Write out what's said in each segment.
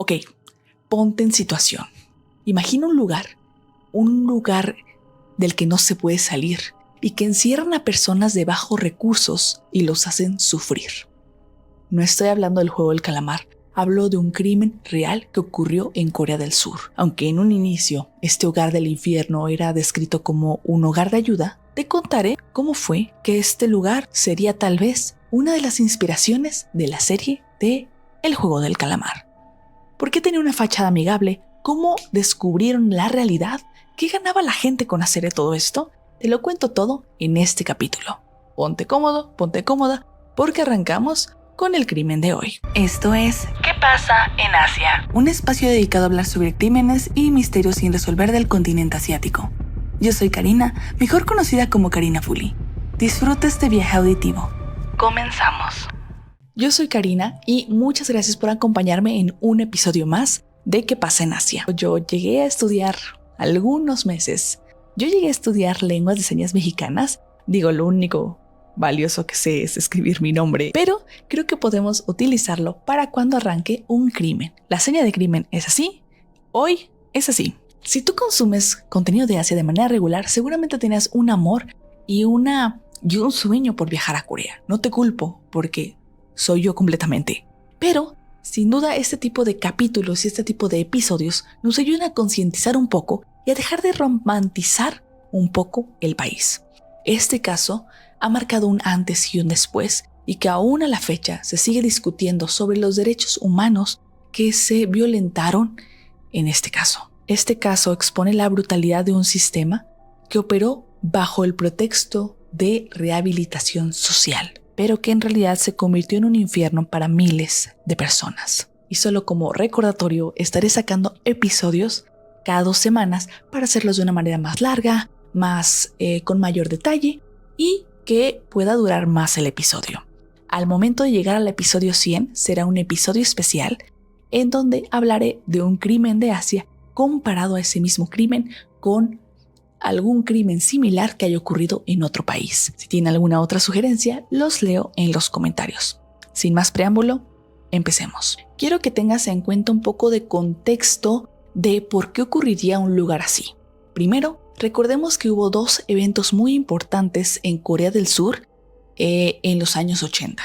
Ok, ponte en situación. Imagina un lugar del que no se puede salir y que encierran a personas de bajos recursos y los hacen sufrir. No estoy hablando del juego del calamar, hablo de un crimen real que ocurrió en Corea del Sur. Aunque en un inicio este hogar del infierno era descrito como un hogar de ayuda, te contaré cómo fue que este lugar sería tal vez una de las inspiraciones de la serie de El juego del calamar. ¿Por qué tenía una fachada amigable? ¿Cómo descubrieron la realidad? ¿Qué ganaba la gente con hacer todo esto? Te lo cuento todo en este capítulo. Ponte cómodo, ponte cómoda, porque arrancamos con el crimen de hoy. Esto es ¿Qué pasa en Asia? Un espacio dedicado a hablar sobre crímenes y misterios sin resolver del continente asiático. Yo soy Karina, mejor conocida como Karina Fully. Disfruta este viaje auditivo. Comenzamos. Yo soy Karina y muchas gracias por acompañarme en un episodio más de ¿Qué pasa en Asia? Yo llegué a estudiar algunos meses. Yo llegué a estudiar lenguas de señas mexicanas. Digo, lo único valioso que sé es escribir mi nombre, pero creo que podemos utilizarlo para cuando arranque un crimen. La seña de crimen es así, hoy es así. Si tú consumes contenido de Asia de manera regular, seguramente tienes un amor y un sueño por viajar a Corea. No te culpo porque soy yo completamente. Pero, sin duda, este tipo de capítulos y este tipo de episodios nos ayudan a concientizar un poco y a dejar de romantizar un poco el país. Este caso ha marcado un antes y un después y que aún a la fecha se sigue discutiendo sobre los derechos humanos que se violentaron en este caso. Este caso expone la brutalidad de un sistema que operó bajo el pretexto de rehabilitación social, pero que en realidad se convirtió en un infierno para miles de personas. Y solo como recordatorio, estaré sacando episodios cada 2 semanas para hacerlos de una manera más larga, con mayor detalle y que pueda durar más el episodio. Al momento de llegar al episodio 100 será un episodio especial en donde hablaré de un crimen de Asia comparado a ese mismo crimen con algún crimen similar que haya ocurrido en otro país. Si tienen alguna otra sugerencia, los leo en los comentarios. Sin más preámbulo, empecemos. Quiero que tengas en cuenta un poco de contexto de por qué ocurriría un lugar así. Primero, recordemos que hubo 2 eventos muy importantes en Corea del Sur en los años 80.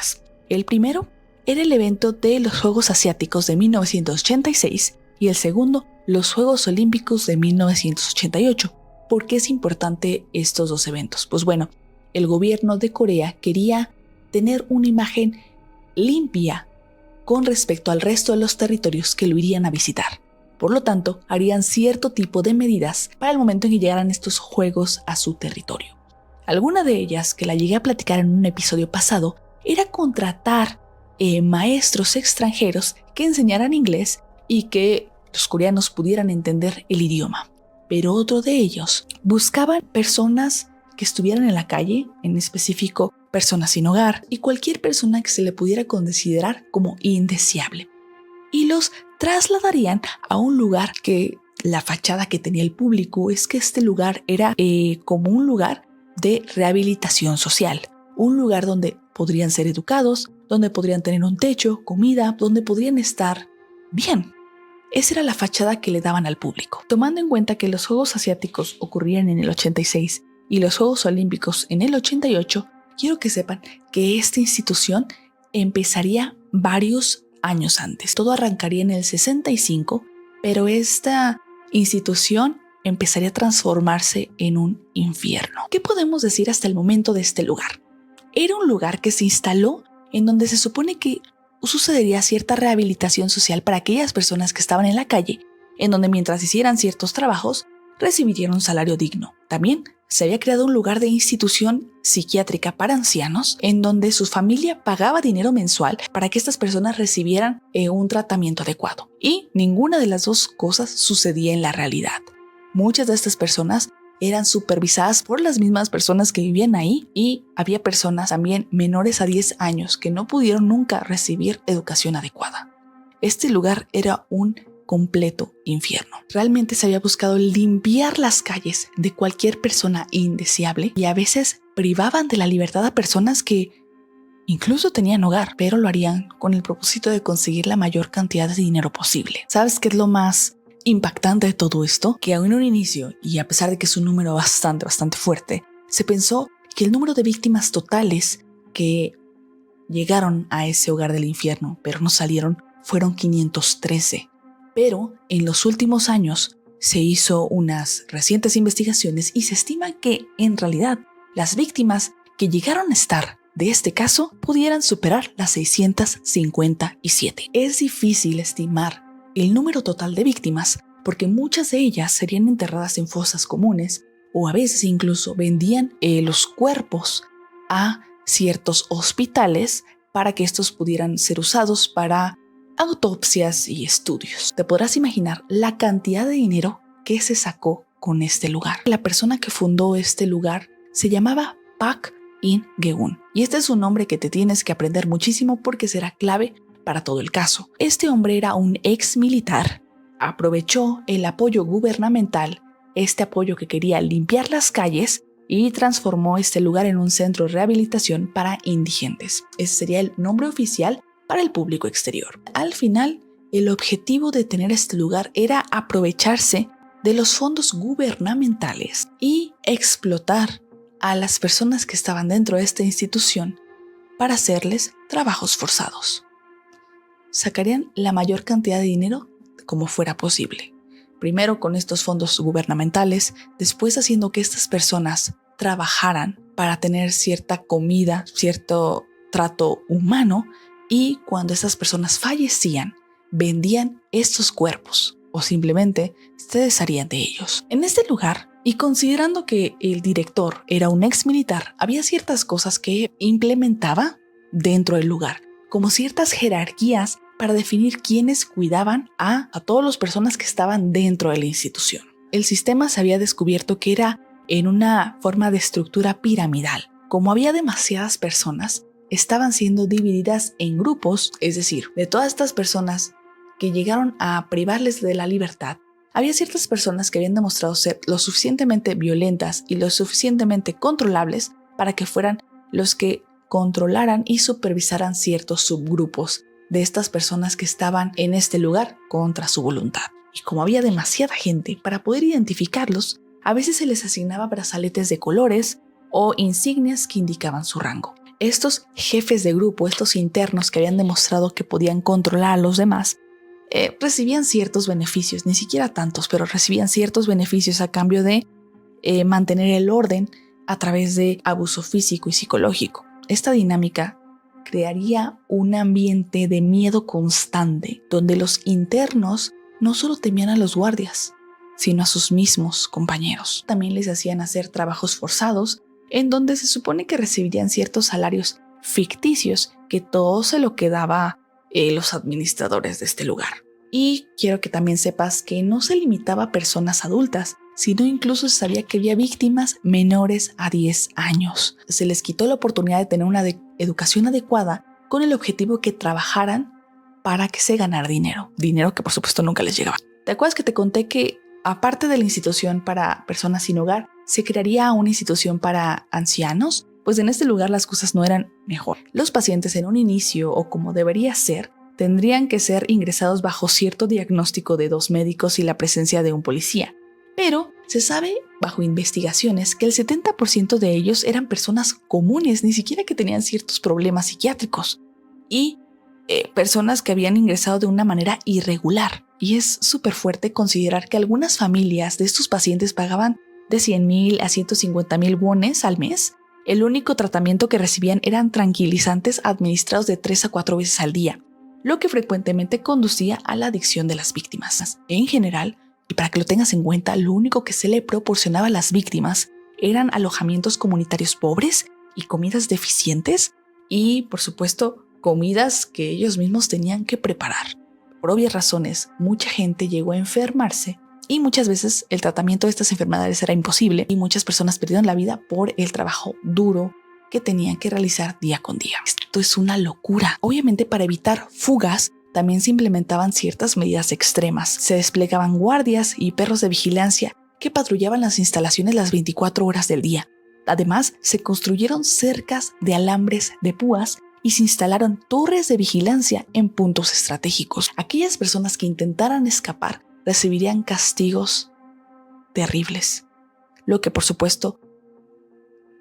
El primero era el evento de los Juegos Asiáticos de 1986 y el segundo, los Juegos Olímpicos de 1988. ¿Por qué es importante estos 2 eventos? Pues bueno, el gobierno de Corea quería tener una imagen limpia con respecto al resto de los territorios que lo irían a visitar. Por lo tanto, harían cierto tipo de medidas para el momento en que llegaran estos juegos a su territorio. Alguna de ellas, que la llegué a platicar en un episodio pasado, era contratar maestros extranjeros que enseñaran inglés y que los coreanos pudieran entender el idioma. Pero otro de ellos buscaban personas que estuvieran en la calle, en específico personas sin hogar y cualquier persona que se le pudiera considerar como indeseable. Y los trasladarían a un lugar que la fachada que tenía el público es que este lugar era como un lugar de rehabilitación social, un lugar donde podrían ser educados, donde podrían tener un techo, comida, donde podrían estar bien. Esa era la fachada que le daban al público. Tomando en cuenta que los Juegos Asiáticos ocurrían en el 86 y los Juegos Olímpicos en el 88, quiero que sepan que esta institución empezaría varios años antes. Todo arrancaría en el 65, pero esta institución empezaría a transformarse en un infierno. ¿Qué podemos decir hasta el momento de este lugar? Era un lugar que se instaló en donde se supone que sucedería cierta rehabilitación social para aquellas personas que estaban en la calle, en donde mientras hicieran ciertos trabajos, recibirían un salario digno. También se había creado un lugar de institución psiquiátrica para ancianos en donde su familia pagaba dinero mensual para que estas personas recibieran un tratamiento adecuado. Y ninguna de las 2 cosas sucedía en la realidad. Muchas de estas personas eran supervisadas por las mismas personas que vivían ahí y había personas también menores a 10 años que no pudieron nunca recibir educación adecuada. Este lugar era un completo infierno. Realmente se había buscado limpiar las calles de cualquier persona indeseable y a veces privaban de la libertad a personas que Incluso tenían hogar, pero lo harían con el propósito de conseguir la mayor cantidad de dinero posible. ¿Sabes qué es lo más impactante de todo esto? Que aún en un inicio, y a pesar de que es un número bastante fuerte, se pensó que el número de víctimas totales que llegaron a ese hogar del infierno, pero no salieron, fueron 513. Pero en los últimos años se hizo unas recientes investigaciones y se estima que en realidad las víctimas que llegaron a estar de este caso pudieran superar las 657. Es difícil estimar el número total de víctimas porque muchas de ellas serían enterradas en fosas comunes o a veces incluso vendían los cuerpos a ciertos hospitales para que estos pudieran ser usados para autopsias y estudios. Te podrás imaginar la cantidad de dinero que se sacó con este lugar. La persona que fundó este lugar se llamaba Pak In-geun y este es un nombre que te tienes que aprender muchísimo porque será clave para todo el caso. Este hombre era un ex militar, aprovechó el apoyo gubernamental, este apoyo que quería limpiar las calles, y transformó este lugar en un centro de rehabilitación para indigentes. Ese sería el nombre oficial para el público exterior. Al final, el objetivo de tener este lugar era aprovecharse de los fondos gubernamentales y explotar a las personas que estaban dentro de esta institución para hacerles trabajos forzados. Sacarían la mayor cantidad de dinero como fuera posible. Primero con estos fondos gubernamentales, después haciendo que estas personas trabajaran para tener cierta comida, cierto trato humano, y cuando estas personas fallecían, vendían estos cuerpos o simplemente se desharían de ellos. En este lugar, y considerando que el director era un ex militar, había ciertas cosas que implementaba dentro del lugar, como ciertas jerarquías para definir quiénes cuidaban a todas las personas que estaban dentro de la institución. El sistema se había descubierto que era en una forma de estructura piramidal. Como había demasiadas personas, estaban siendo divididas en grupos, es decir, de todas estas personas que llegaron a privarles de la libertad, había ciertas personas que habían demostrado ser lo suficientemente violentas y lo suficientemente controlables para que fueran los que controlaran y supervisaran ciertos subgrupos de estas personas que estaban en este lugar contra su voluntad. Y como había demasiada gente, para poder identificarlos, a veces se les asignaba brazaletes de colores o insignias que indicaban su rango. Estos jefes de grupo, estos internos que habían demostrado que podían controlar a los demás, recibían ciertos beneficios, ni siquiera tantos, pero recibían ciertos beneficios a cambio de mantener el orden a través de abuso físico y psicológico. Esta dinámica crearía un ambiente de miedo constante, donde los internos no solo temían a los guardias, sino a sus mismos compañeros. También les hacían hacer trabajos forzados, en donde se supone que recibirían ciertos salarios ficticios, que todo se lo quedaba los administradores de este lugar. Y quiero que también sepas que no se limitaba a personas adultas, sino incluso se sabía que había víctimas menores a 10 años. Se les quitó la oportunidad de tener una educación adecuada con el objetivo que trabajaran para que se ganara dinero. Dinero que por supuesto nunca les llegaba. ¿Te acuerdas que te conté que aparte de la institución para personas sin hogar, se crearía una institución para ancianos? Pues en este lugar las cosas no eran mejor. Los pacientes en un inicio, o como debería ser, tendrían que ser ingresados bajo cierto diagnóstico de 2 médicos y la presencia de un policía. Pero se sabe bajo investigaciones que el 70% de ellos eran personas comunes, ni siquiera que tenían ciertos problemas psiquiátricos, y personas que habían ingresado de una manera irregular. Y es súper fuerte considerar que algunas familias de estos pacientes pagaban de 100,000 a 150,000 wones al mes. El único tratamiento que recibían eran tranquilizantes administrados de 3 a 4 veces al día, lo que frecuentemente conducía a la adicción de las víctimas. En general, y para que lo tengas en cuenta, lo único que se le proporcionaba a las víctimas eran alojamientos comunitarios pobres y comidas deficientes y, por supuesto, comidas que ellos mismos tenían que preparar. Por obvias razones, mucha gente llegó a enfermarse y muchas veces el tratamiento de estas enfermedades era imposible y muchas personas perdieron la vida por el trabajo duro que tenían que realizar día con día. Esto es una locura. Obviamente, para evitar fugas, también se implementaban ciertas medidas extremas. Se desplegaban guardias y perros de vigilancia que patrullaban las instalaciones las 24 horas del día. Además, se construyeron cercas de alambres de púas y se instalaron torres de vigilancia en puntos estratégicos. Aquellas personas que intentaran escapar recibirían castigos terribles, lo que por supuesto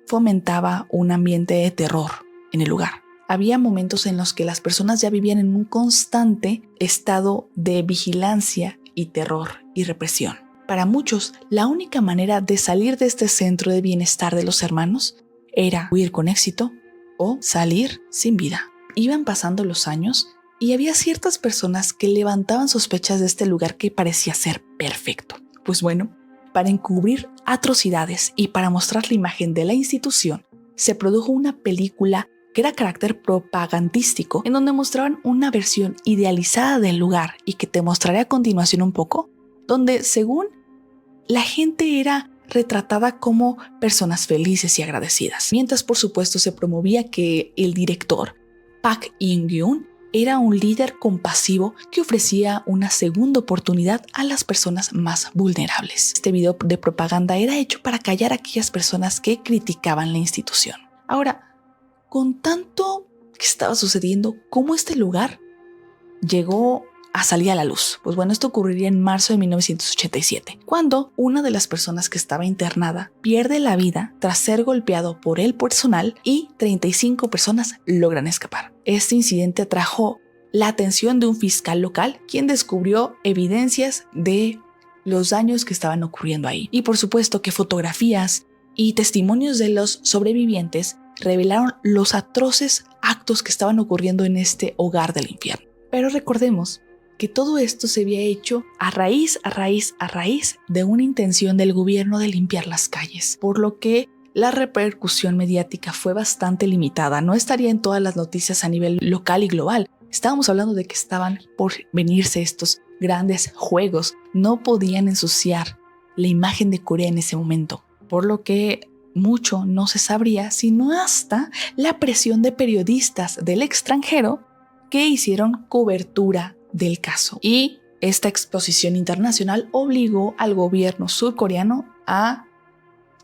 fomentaba un ambiente de terror en el lugar. Había momentos en los que las personas ya vivían en un constante estado de vigilancia y terror y represión. Para muchos, la única manera de salir de este centro de bienestar de los hermanos era huir con éxito o salir sin vida. Iban pasando los años y había ciertas personas que levantaban sospechas de este lugar que parecía ser perfecto. Pues bueno, para encubrir atrocidades y para mostrar la imagen de la institución, se produjo una película que era carácter propagandístico, en donde mostraban una versión idealizada del lugar y que te mostraré a continuación un poco, donde según la gente era retratada como personas felices y agradecidas. Mientras por supuesto se promovía que el director, Park In-gyun, era un líder compasivo que ofrecía una segunda oportunidad a las personas más vulnerables. Este video de propaganda era hecho para callar a aquellas personas que criticaban la institución. Ahora, con tanto que estaba sucediendo, ¿cómo este lugar llegó a salir a la luz? Pues bueno, esto ocurriría en marzo de 1987, cuando una de las personas que estaba internada pierde la vida tras ser golpeado por el personal y 35 personas logran escapar. Este incidente atrajo la atención de un fiscal local, quien descubrió evidencias de los daños que estaban ocurriendo ahí. Y por supuesto que fotografías y testimonios de los sobrevivientes revelaron los atroces actos que estaban ocurriendo en este hogar del infierno. Pero recordemos que todo esto se había hecho a raíz de una intención del gobierno de limpiar las calles, por lo que la repercusión mediática fue bastante limitada. No estaría en todas las noticias a nivel local y global. Estábamos hablando de que estaban por venirse estos grandes juegos. No podían ensuciar la imagen de Corea en ese momento, por lo que mucho no se sabría, sino hasta la presión de periodistas del extranjero que hicieron cobertura del caso. Y esta exposición internacional obligó al gobierno surcoreano a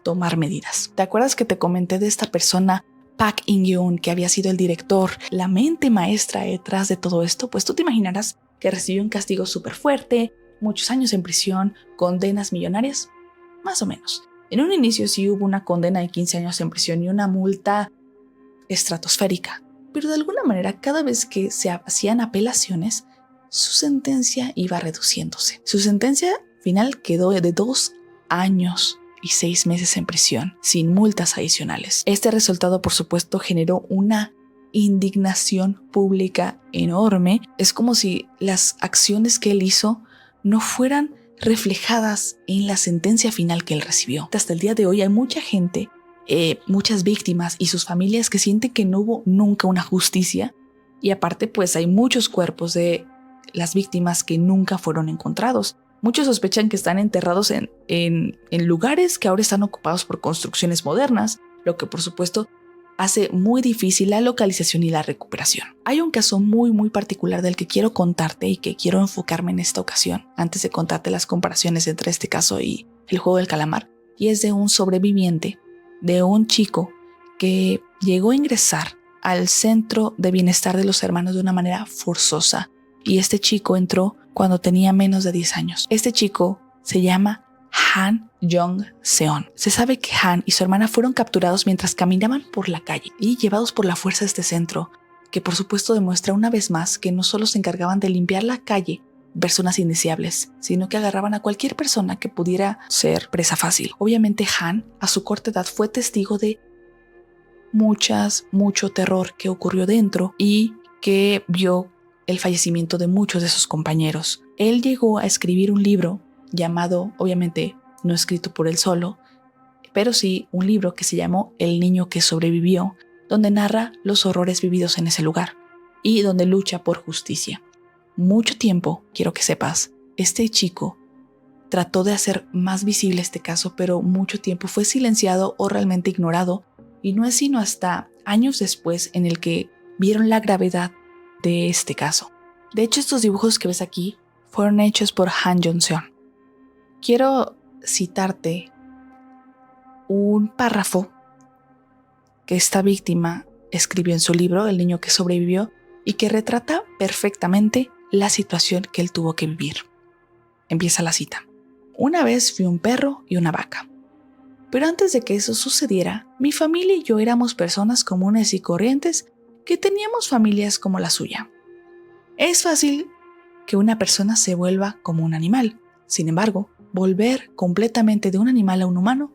tomar medidas. ¿Te acuerdas que te comenté de esta persona, Park In-gyun, que había sido el director, la mente maestra detrás de todo esto? Pues tú te imaginarás que recibió un castigo súper fuerte, muchos años en prisión, condenas millonarias, más o menos. En un inicio sí hubo una condena de 15 años en prisión y una multa estratosférica, pero de alguna manera cada vez que se hacían apelaciones, su sentencia iba reduciéndose. Su sentencia final quedó de 2 años y 6 meses en prisión, sin multas adicionales. Este resultado, por supuesto, generó una indignación pública enorme. Es como si las acciones que él hizo no fueran reflejadas en la sentencia final que él recibió. Hasta el día de hoy hay mucha gente, muchas víctimas y sus familias que sienten que no hubo nunca una justicia, y aparte pues hay muchos cuerpos de las víctimas que nunca fueron encontrados. Muchos sospechan que están enterrados en lugares que ahora están ocupados por construcciones modernas, lo que por supuesto hace muy difícil la localización y la recuperación. Hay un caso muy particular del que quiero contarte y que quiero enfocarme en esta ocasión, antes de contarte las comparaciones entre este caso y el juego del calamar, y es de un sobreviviente, de un chico que llegó a ingresar al centro de bienestar de los hermanos de una manera forzosa, y este chico entró cuando tenía menos de 10 años. Este chico se llama Han Jong-seon. Se sabe que Han y su hermana fueron capturados mientras caminaban por la calle y llevados por la fuerza de este centro, que por supuesto demuestra una vez más que no solo se encargaban de limpiar la calle personas indeseables, sino que agarraban a cualquier persona que pudiera ser presa fácil. Obviamente Han, a su corta edad, fue testigo de mucho terror que ocurrió dentro y que vio el fallecimiento de muchos de sus compañeros. Él llegó a escribir un libro llamado, obviamente no escrito por él solo, pero sí un libro que se llamó El niño que sobrevivió, donde narra los horrores vividos en ese lugar y donde lucha por justicia. Mucho tiempo, quiero que sepas, este chico trató de hacer más visible este caso, pero mucho tiempo fue silenciado o realmente ignorado, y no es sino hasta años después en el que vieron la gravedad de este caso. De hecho, estos dibujos que ves aquí fueron hechos por Han Jong-seon. Quiero citarte un párrafo que esta víctima escribió en su libro El niño que sobrevivió y que retrata perfectamente la situación que él tuvo que vivir. Empieza la cita. Una vez vi un perro y una vaca. Pero antes de que eso sucediera, mi familia y yo éramos personas comunes y corrientes que teníamos familias como la suya. Es fácil que una persona se vuelva como un animal. Sin embargo, volver completamente de un animal a un humano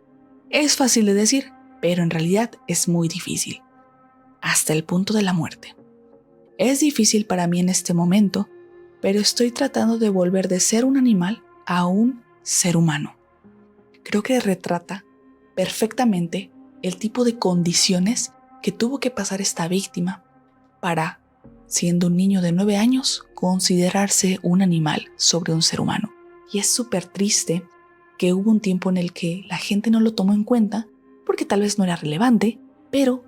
es fácil de decir, pero en realidad es muy difícil. Hasta el punto de la muerte. Es difícil para mí en este momento, pero estoy tratando de volver de ser un animal a un ser humano. Creo que retrata perfectamente el tipo de condiciones que tuvo que pasar esta víctima para, siendo un niño de 9 años, considerarse un animal sobre un ser humano. Y es súper triste que hubo un tiempo en el que la gente no lo tomó en cuenta porque tal vez no era relevante, pero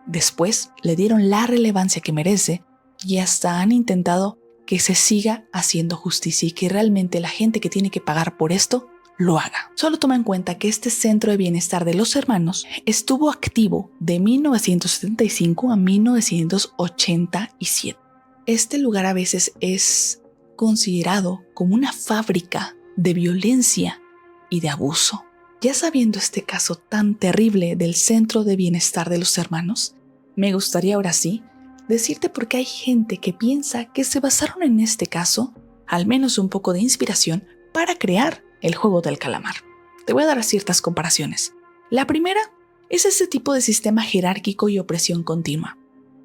después le dieron la relevancia que merece y hasta han intentado que se siga haciendo justicia y que realmente la gente que tiene que pagar por esto lo haga. Solo toma en cuenta que este centro de bienestar de los hermanos estuvo activo de 1975 a 1987. Este lugar a veces es considerado como una fábrica de violencia y de abuso. Ya sabiendo este caso tan terrible del centro de bienestar de los hermanos, me gustaría ahora sí decirte por qué hay gente que piensa que se basaron en este caso, al menos un poco de inspiración, para crear el juego del calamar. Te voy a dar ciertas comparaciones. La primera es ese tipo de sistema jerárquico y opresión continua.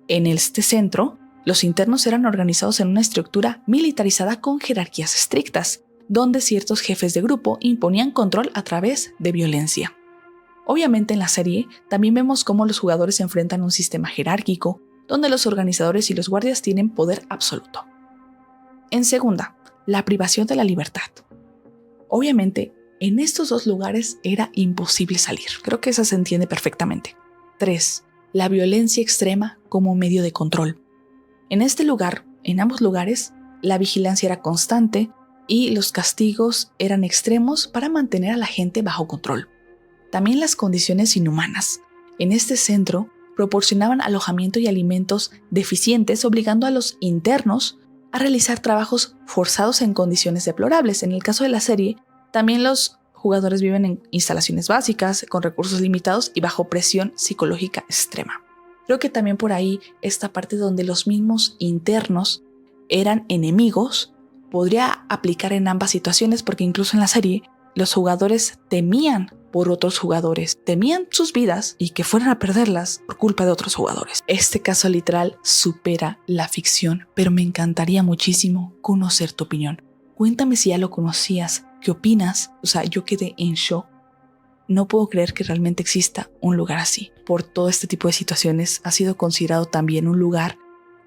En este centro, los internos eran organizados en una estructura militarizada con jerarquías estrictas, donde ciertos jefes de grupo imponían control a través de violencia. Obviamente en la serie también vemos cómo los jugadores se enfrentan a un sistema jerárquico, donde los organizadores y los guardias tienen poder absoluto. En segunda, la privación de la libertad. Obviamente, en estos dos lugares era imposible salir. Creo que esa se entiende perfectamente. 3. La violencia extrema como medio de control. En este lugar, en ambos lugares, la vigilancia era constante y los castigos eran extremos para mantener a la gente bajo control. También las condiciones inhumanas. En este centro, proporcionaban alojamiento y alimentos deficientes, obligando a los internos a realizar trabajos forzados en condiciones deplorables. En el caso de la serie, también los jugadores viven en instalaciones básicas, con recursos limitados y bajo presión psicológica extrema. Creo que también por ahí esta parte donde los mismos internos eran enemigos podría aplicar en ambas situaciones, porque incluso en la serie los jugadores temían por otros jugadores, temían sus vidas y que fueran a perderlas por culpa de otros jugadores. Este caso literal supera la ficción, pero me encantaría muchísimo conocer tu opinión. Cuéntame si ya lo conocías, qué opinas. Yo quedé en shock. No puedo creer que realmente exista un lugar así. Por todo este tipo de situaciones ha sido considerado también un lugar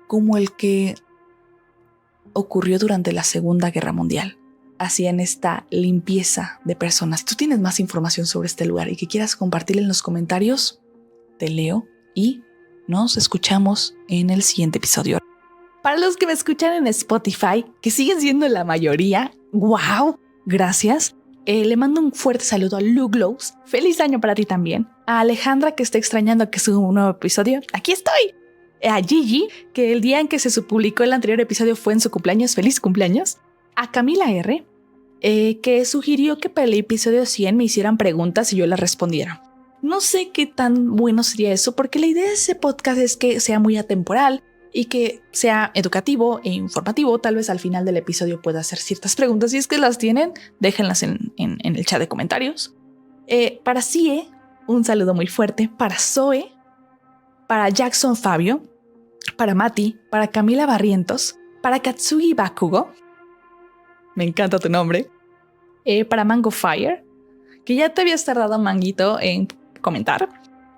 como el que ocurrió durante la Segunda Guerra Mundial. Hacían esta limpieza de personas. Si tú tienes más información sobre este lugar y que quieras compartirla en los comentarios, te leo y nos escuchamos en el siguiente episodio. Para los que me escuchan en Spotify, que siguen siendo la mayoría, ¡wow! Gracias. Le mando un fuerte saludo a Lu Glows. Feliz año para ti también. A Alejandra, que está extrañando que suba un nuevo episodio. ¡Aquí estoy! A Gigi, que el día en que se publicó el anterior episodio fue en su cumpleaños. ¡Feliz cumpleaños! A Camila R., que sugirió que para el episodio 100 me hicieran preguntas y yo las respondiera. No sé qué tan bueno sería eso, porque la idea de ese podcast es que sea muy atemporal y que sea educativo e informativo. Tal vez al final del episodio pueda hacer ciertas preguntas. Si es que las tienen, déjenlas en el chat de comentarios. Para Sie, un saludo muy fuerte. Para Zoe, para Jackson Fabio, para Mati, para Camila Barrientos, para Katsugi Bakugo. Me encanta tu nombre. Para Mango Fire, que ya te habías tardado, Manguito, en comentar.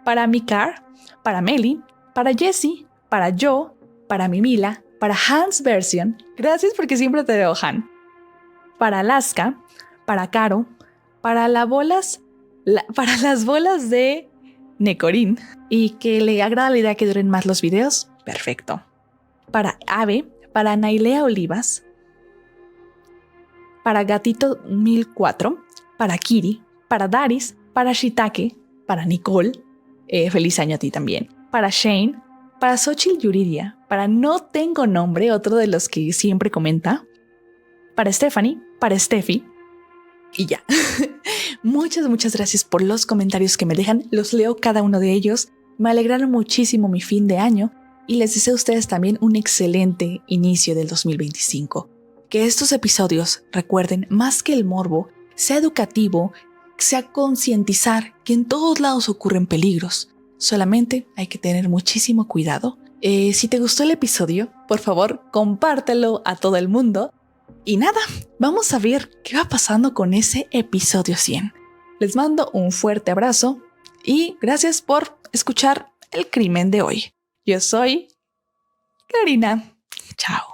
Para Mikar, para Meli, para Jessie, para Jo, para Mimila, para Hans Version. Gracias porque siempre te veo, Han. Para Alaska, para Caro, para las bolas de Necorín y que le agrada la idea que duren más los videos. Perfecto. Para Ave, para Nailea Olivas, para Gatito 1004, para Kiri, para Daris, para Shitake, para Nicole. Feliz año a ti también. para Shane, para Xochitl Yuridia, para No Tengo Nombre, otro de los que siempre comenta, para Stephanie, para Steffi y ya. Muchas gracias por los comentarios que me dejan. Los leo cada uno de ellos. Me alegraron muchísimo mi fin de año y les deseo a ustedes también un excelente inicio del 2025. Que estos episodios, recuerden, más que el morbo, sea educativo, sea concientizar que en todos lados ocurren peligros. Solamente hay que tener muchísimo cuidado. Si te gustó el episodio, por favor, compártelo a todo el mundo. Y nada, vamos a ver qué va pasando con ese episodio 100. Les mando un fuerte abrazo y gracias por escuchar el crimen de hoy. Yo soy Karina. Chao.